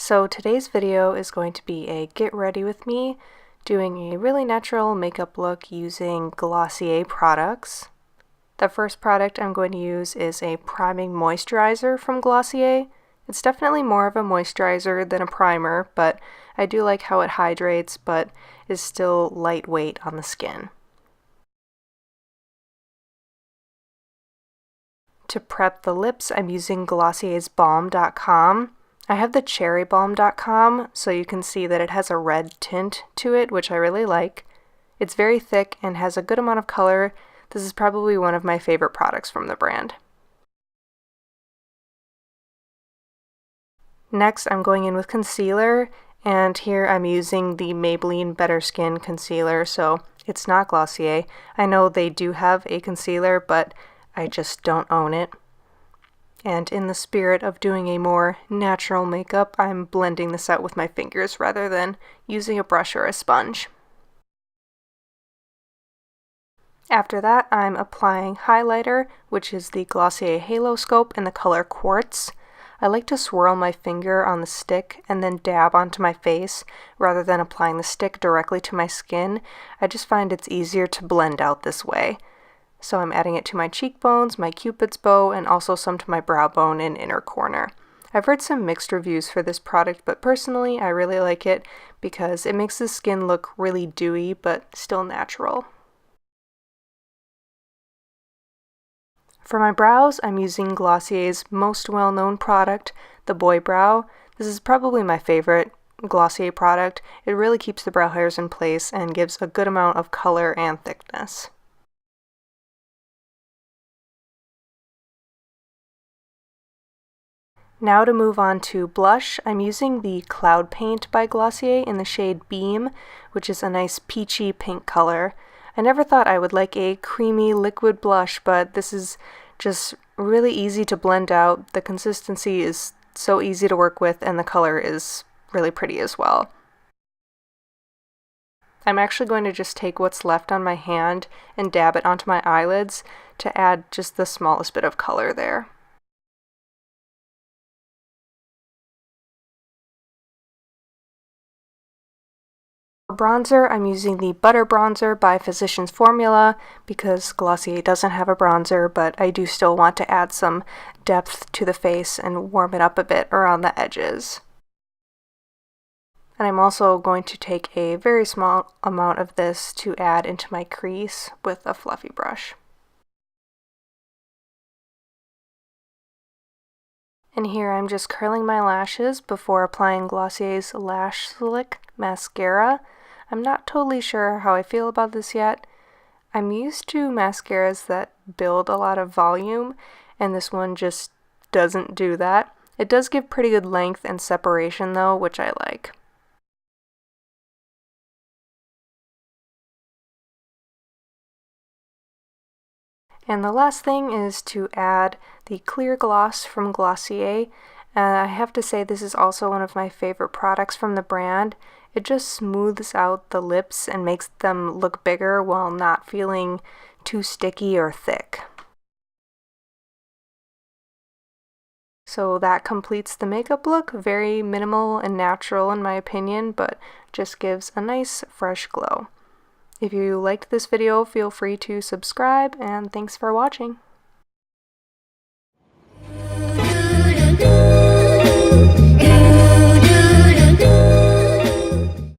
So today's video is going to be a get ready with me doing a really natural makeup look using Glossier products. The first product I'm going to use is a priming moisturizer from Glossier. It's definitely more of a moisturizer than a primer, but I do like how it hydrates but is still lightweight on the skin. To prep the lips, I'm using Glossier's Balm.com. I have the cherrybalm.com, so you can see that it has a red tint to it, which I really like. It's very thick and has a good amount of color. This is probably one of my favorite products from the brand. Next, I'm going in with concealer, and here I'm using the Maybelline Better Skin Concealer, so it's not Glossier. I know they do have a concealer, but I just don't own it. And in the spirit of doing a more natural makeup, I'm blending this out with my fingers rather than using a brush or a sponge. After that, I'm applying highlighter, which is the Glossier Halo Scope in the color Quartz. I like to swirl my finger on the stick and then dab onto my face rather than applying the stick directly to my skin. I just find it's easier to blend out this way. So I'm adding it to my cheekbones, my cupid's bow, and also some to my brow bone and inner corner. I've heard some mixed reviews for this product, but personally I really like it because it makes the skin look really dewy but still natural. For my brows, I'm using Glossier's most well-known product, the Boy Brow. This is probably my favorite Glossier product. It really keeps the brow hairs in place and gives a good amount of color and thickness. Now to move on to blush, I'm using the Cloud Paint by Glossier in the shade Beam, which is a nice peachy pink color. I never thought I would like a creamy liquid blush, but this is just really easy to blend out. The consistency is so easy to work with, and the color is really pretty as well. I'm actually going to just take what's left on my hand and dab it onto my eyelids to add just the smallest bit of color there. For bronzer, I'm using the Butter Bronzer by Physicians Formula because Glossier doesn't have a bronzer, but I do still want to add some depth to the face and warm it up a bit around the edges. And I'm also going to take a very small amount of this to add into my crease with a fluffy brush. And here I'm just curling my lashes before applying Glossier's Lash Slick Mascara. I'm not totally sure how I feel about this yet. I'm used to mascaras that build a lot of volume, and this one just doesn't do that. It does give pretty good length and separation though, which I like. And the last thing is to add the clear gloss from Glossier. I have to say this is also one of my favorite products from the brand. It just smooths out the lips and makes them look bigger while not feeling too sticky or thick. So that completes the makeup look. Very minimal and natural in my opinion, but just gives a nice fresh glow. If you liked this video, feel free to subscribe, and thanks for watching.